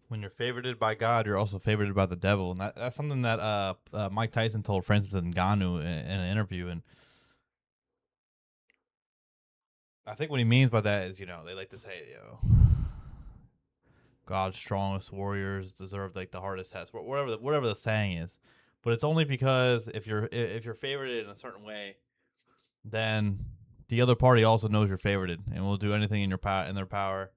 When you're favorited by God, you're also favorited by the devil, and that's something that Mike Tyson told Francis Ngannou in an interview. And I think what he means by that is, they like to say, God's strongest warriors deserve like the hardest test, whatever the saying is. But it's only because if you're favorited in a certain way, then the other party also knows you're favorited and will do anything in their power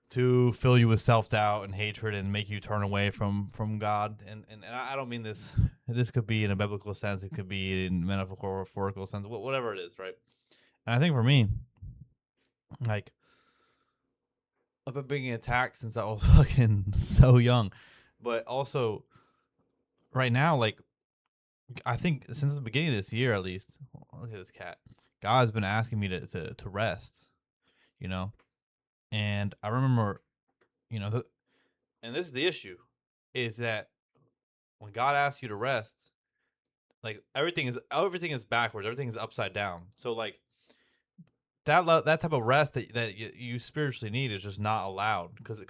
to fill you with self doubt and hatred and make you turn away from God. And I don't mean this. This could be in a biblical sense. It could be in metaphorical sense. Whatever it is, right? And I think for me, like I've been being attacked since I was fucking so young, but also right now, like I think since the beginning of this year, at least, look at this cat. God's been asking me to rest, you know. And I remember, you know, and this is the issue, is that when God asks you to rest, like everything is backwards, everything is upside down. So like that type of rest that you spiritually need is just not allowed because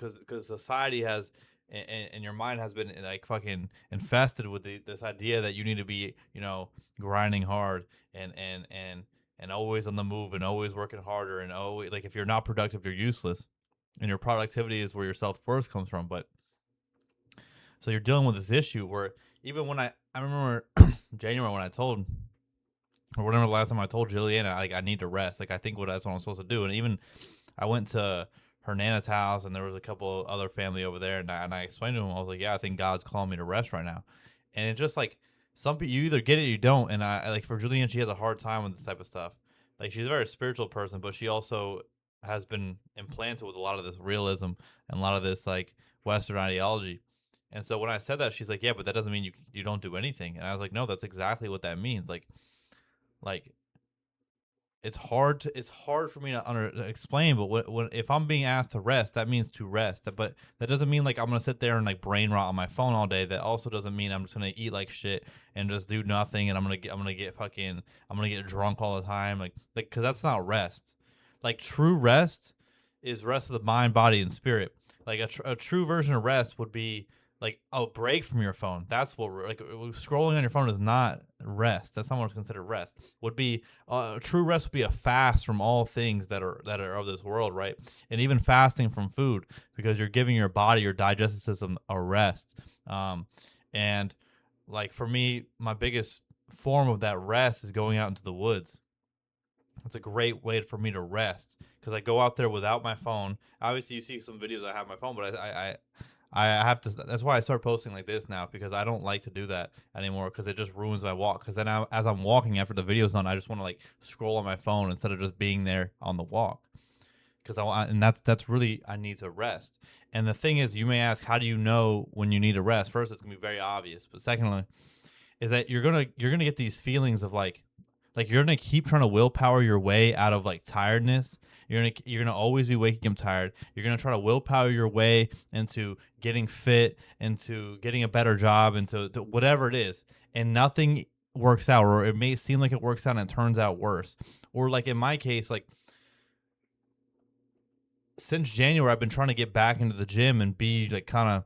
society has and your mind has been like fucking infested with this idea that you need to be grinding hard and always on the move and always working harder and always like if you're not productive you're useless and your productivity is where your self-worth comes from. But so you're dealing with this issue where even when I remember January when I told or whatever the last time I told Jillian, I need to rest. Like I think that's what I'm supposed to do. And even I went to her nana's house, and there was a couple other family over there, and I explained to him, I was like, yeah, I think God's calling me to rest right now. And it just like some people, you either get it or you don't. And I like for Julian, she has a hard time with this type of stuff. Like she's a very spiritual person, but she also has been implanted with a lot of this realism and a lot of this like Western ideology. And so when I said that, she's like, yeah, but that doesn't mean you don't do anything. And I was like, no, that's exactly what that means. Like it's hard for me to explain, but if I'm being asked to rest, that means to rest. But that doesn't mean like I'm gonna sit there and like brain rot on my phone all day. That also doesn't mean I'm just gonna eat like shit and just do nothing and I'm gonna get drunk all the time. Like because that's not rest. Like true rest is rest of the mind, body, and spirit. Like a true version of rest would be like a break from your phone. That's what like scrolling on your phone is not rest. That's not what's considered rest. Would be true rest would be a fast from all things that are of this world, right? And even fasting from food because you're giving your body, your digestive system, a rest. And like for me, my biggest form of that rest is going out into the woods. It's a great way for me to rest because I go out there without my phone. Obviously, you see some videos I have my phone, but I have to. That's why I start posting like this now because I don't like to do that anymore because it just ruins my walk. Because then as I'm walking after the video's done, I just want to like scroll on my phone instead of just being there on the walk. Because and that's really I need to rest. And the thing is, you may ask, how do you know when you need to rest? First, it's gonna be very obvious, but secondly, is that you're gonna get these feelings of like you're gonna keep trying to willpower your way out of like tiredness. You're gonna always be waking up tired. You're gonna try to willpower your way into getting fit, into getting a better job, into to whatever it is, and nothing works out, or it may seem like it works out and it turns out worse. Or like in my case, like since January, I've been trying to get back into the gym and be like kind of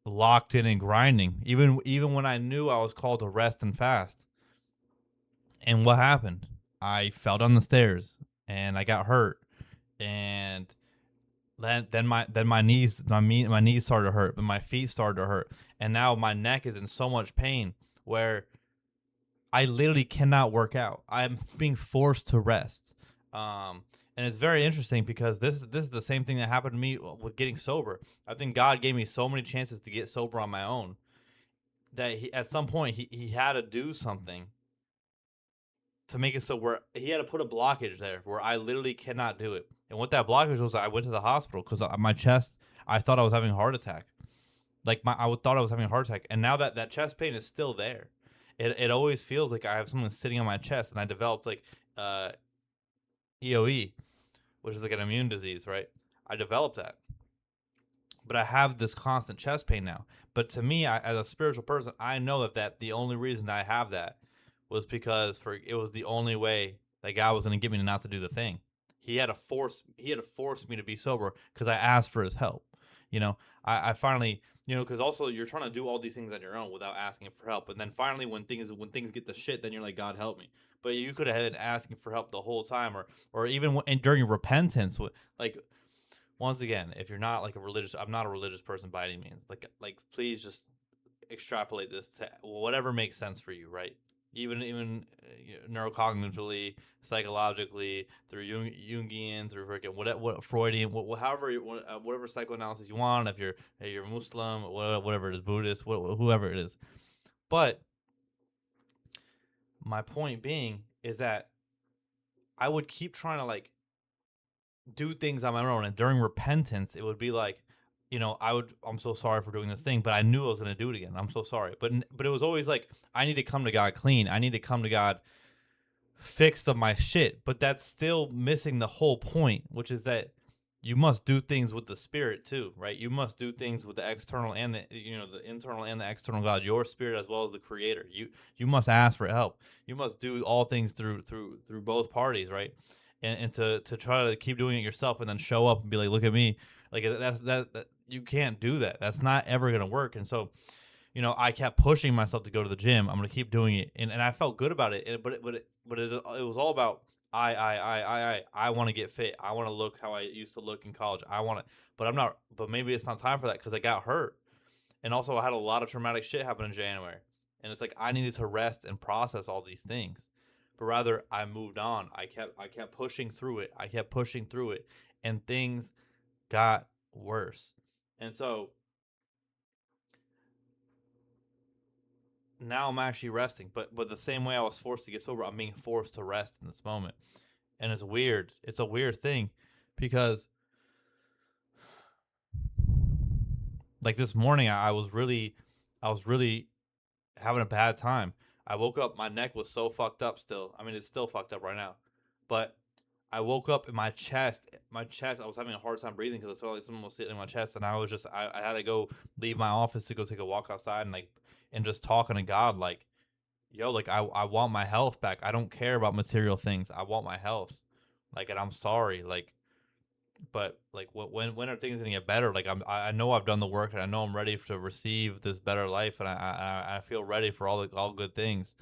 locked in and grinding, even when I knew I was called to rest and fast. And what happened? I fell down the stairs and I got hurt. And then my knees my knees started to hurt, but my feet started to hurt. And now my neck is in so much pain where I literally cannot work out. I'm being forced to rest. And it's very interesting because this is the same thing that happened to me with getting sober. I think God gave me so many chances to get sober on my own that at some point he had to do something to make it so where he had to put a blockage there where I literally cannot do it. And what that blockage was, I went to the hospital because my chest, I thought I was having a heart attack. Like thought I was having a heart attack, and now that chest pain is still there. It always feels like I have something sitting on my chest, and I developed like EOE, which is like an immune disease, right? I developed that, but I have this constant chest pain now. But to me, as a spiritual person, I know that the only reason I have that was because it was the only way that God was going to get me not to do the thing. He had to force me to be sober because I asked for his help. I finally, because also you're trying to do all these things on your own without asking for help, and then finally when things get to shit, then you're like, God help me. But you could have been asking for help the whole time, or even and during repentance, like once again, if you're not like a religious, I'm not a religious person by any means. Like please just extrapolate this to whatever makes sense for you, right? Even neurocognitively, psychologically, through Jungian, through freaking what Freudian, however, whatever psychoanalysis you want. If you're Muslim, whatever it is, Buddhist, whoever it is. But my point being is that I would keep trying to like do things on my own, and during repentance it would be like, I'm so sorry for doing this thing, but I knew I was going to do it again. I'm so sorry. But it was always like, I need to come to God clean. I need to come to God fixed of my shit. But that's still missing the whole point, which is that you must do things with the spirit too, right? You must do things with the external and the internal and the external God, your spirit as well as the creator. You must ask for help. You must do all things through both parties, right? And to try to keep doing it yourself and then show up and be like, look at me, like that you can't do that. That's not ever gonna work. And so, I kept pushing myself to go to the gym. I'm gonna keep doing it, and I felt good about it. But it was all about I want to get fit. I want to look how I used to look in college. I want to, but I'm not. But maybe it's not time for that because I got hurt, and also I had a lot of traumatic shit happen in January, and it's like I needed to rest and process all these things. But rather, I moved on. I kept pushing through it. I kept pushing through it, and things got worse. And so now I'm actually resting, but the same way I was forced to get sober, I'm being forced to rest in this moment. And it's weird. It's a weird thing because like this morning I was really having a bad time. I woke up, my neck was so fucked up still. I mean, it's still fucked up right now. But I woke up in my chest, I was having a hard time breathing because I felt like someone was sitting in my chest, and I had to go leave my office to go take a walk outside and just talking to God, like, yo, like I want my health back. I don't care about material things. I want my health. Like, and I'm sorry. Like, but like, when are things gonna get better? Like, I know I've done the work, and I know I'm ready to receive this better life, and I feel ready for all good things.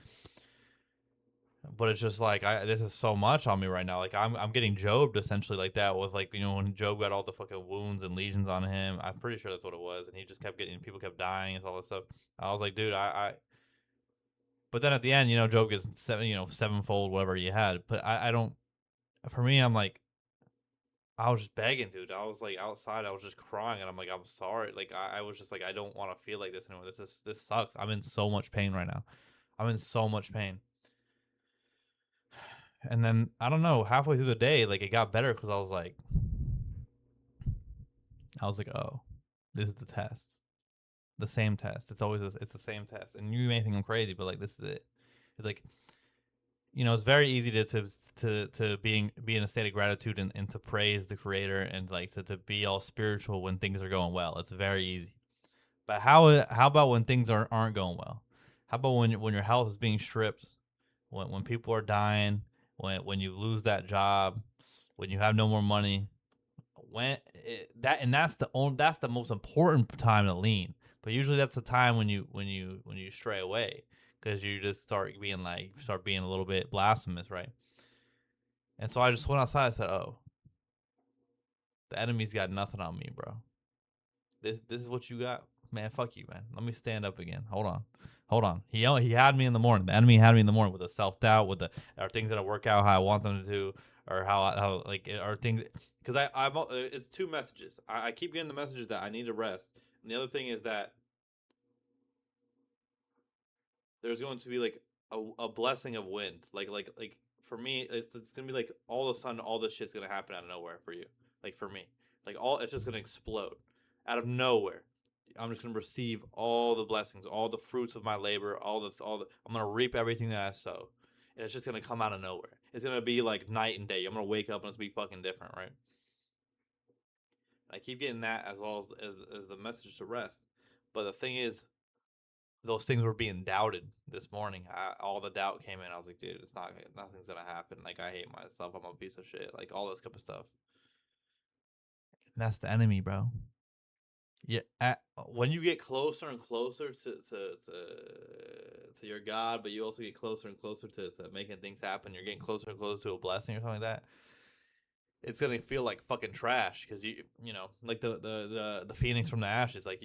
But it's just like, this is so much on me right now. Like, I'm getting Jobed essentially like that with, like, when Job got all the fucking wounds and lesions on him. I'm pretty sure that's what it was, and he just kept getting, people kept dying and all that stuff. I was like, dude, I but then at the end, Job gets sevenfold whatever you had. But I don't. For me, I'm like, I was just begging, dude. I was like outside, I was just crying, and I'm like, I'm sorry. Like, I was just like, I don't want to feel like this anymore. This sucks. I'm in so much pain right now. I'm in so much pain. And then I don't know, halfway through the day, like, it got better because I was like, oh, this is the test, the same test. It's the same test, and you may think I'm crazy, but like, this is it. It's like, it's very easy to be in a state of gratitude and to praise the creator and like to be all spiritual when things are going well. It's very easy. But how about when things aren't going well? How about when your health is being stripped, when people are dying, when you lose that job, when you have no more money, that's the most important time to lean. But usually that's the time when you stray away because you just start being a little bit blasphemous, right? And so I just went outside. I said, "Oh, the enemy's got nothing on me, bro. This is what you got, man. Fuck you, man. Let me stand up again. Hold on. He had me in the morning. The enemy had me in the morning with the self doubt, with the are things gonna work out how I want them to do, or how like are things because I'm it's two messages. I keep getting the messages that I need to rest, and the other thing is that there's going to be like a blessing of wind. Like for me, it's gonna be like all of a sudden all this shit's gonna happen out of nowhere for you. Like for me, like all it's just gonna explode out of nowhere. I'm just gonna receive all the blessings, all the fruits of my labor, all the. I'm gonna reap everything that I sow, and it's just gonna come out of nowhere. It's gonna be like night and day. I'm gonna wake up and it's gonna be fucking different, right? I keep getting that as well as the message to rest. But the thing is, those things were being doubted this morning. All the doubt came in. I was like, dude, it's not, nothing's gonna happen. Like, I hate myself. I'm a piece of shit. Like, all this type of stuff. And that's the enemy, bro. Yeah, when you get closer and closer to your God, but you also get closer and closer to making things happen. You're getting closer and closer to a blessing or something like that. It's gonna feel like fucking trash because you know like the phoenix from the ashes. Like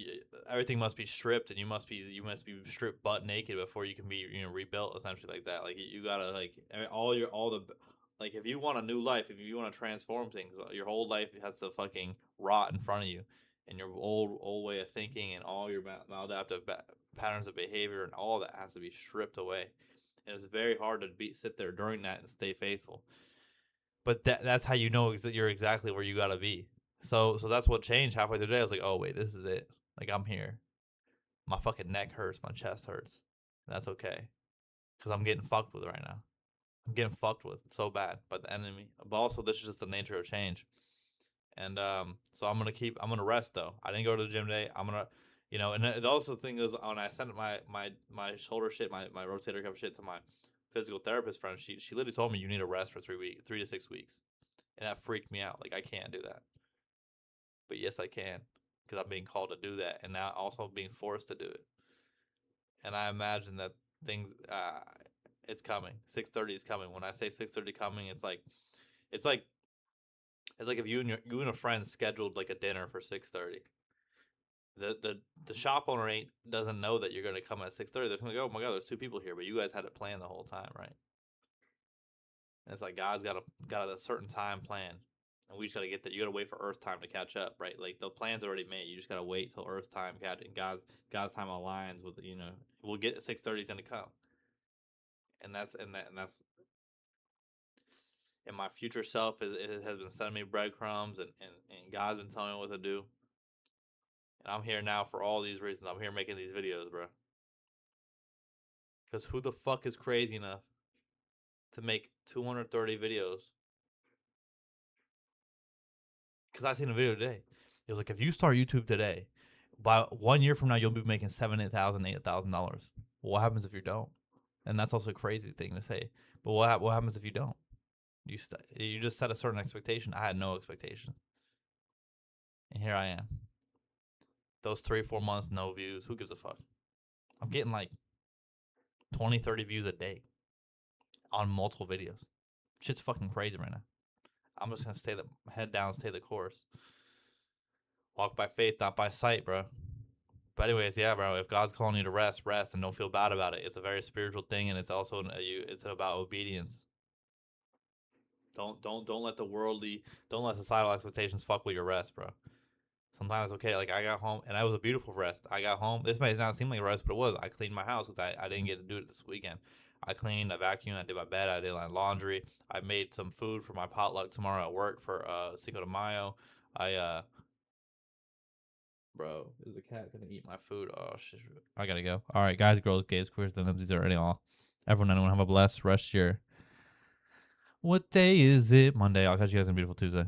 everything must be stripped, and you must be stripped butt naked before you can be rebuilt essentially like that. Like you gotta like all the like if you want a new life, if you want to transform things, your whole life has to fucking rot in front of you, and your old way of thinking and all your maladaptive patterns of behavior and all that has to be stripped away. And it's very hard to sit there during that and stay faithful, but that's how you know that you're exactly where you gotta be. So that's what changed halfway through the day. I was like, oh wait, this is it. Like I'm here. My fucking neck hurts. My chest hurts. That's okay, because I'm getting fucked with right now. I'm getting fucked with so bad by the enemy. But also, this is just the nature of change. And so I'm gonna rest though. I didn't go to the gym today. I'm gonna, and the also thing is when I sent my shoulder shit, my rotator cuff shit to my physical therapist friend, she literally told me you need to rest for 3 weeks, 3 to 6 weeks, and that freaked me out. Like I can't do that, but yes I can, because I'm being called to do that, and now also being forced to do it. And I imagine that things, it's coming. 6:30 is coming. When I say 6:30 coming, it's like it's like if you and a friend scheduled like a dinner for 6:30. The shop owner ain't doesn't know that you're gonna come at 6:30. They're gonna go, oh my god, there's two people here, but you guys had it planned the whole time, right? And it's like God's got a certain time planned, and we just gotta get there. You gotta wait for Earth time to catch up, right? Like the plan's already made. You just gotta wait till Earth time catch, and God's time aligns with we'll get 6:30 is gonna come, and that's and my future self has been sending me breadcrumbs, and God's been telling me what to do. And I'm here now for all these reasons. I'm here making these videos, bro. Because who the fuck is crazy enough to make 230 videos? Because I seen a video today. It was like, if you start YouTube today, by 1 year from now, you'll be making $7,000, $8,000. Well, what happens if you don't? And that's also a crazy thing to say. But what happens if you don't? You just set a certain expectation. I had no expectation, and here I am. Those 3 or 4 months, no views. Who gives a fuck? I'm getting like 20, 30 views a day on multiple videos. Shit's fucking crazy right now. I'm just gonna stay the head down, stay the course. Walk by faith, not by sight, bro. But anyways, yeah, bro. If God's calling you to rest, rest, and don't feel bad about it. It's a very spiritual thing, and it's also it's about obedience. Don't let don't let societal expectations fuck with your rest, bro. Sometimes okay, like I got home and that was a beautiful rest. I got home. This may not seem like a rest, but it was. I cleaned my house because I didn't get to do it this weekend. I cleaned, I vacuumed, I did my bed, I did my laundry. I made some food for my potluck tomorrow at work for Cinco de Mayo. I Bro, is the cat gonna eat my food? Oh shit! I gotta go. All right, guys, girls, gays, queers, them, these are any all. Everyone have a blessed rest year. What day is it? Monday. I'll catch you guys on a beautiful Tuesday.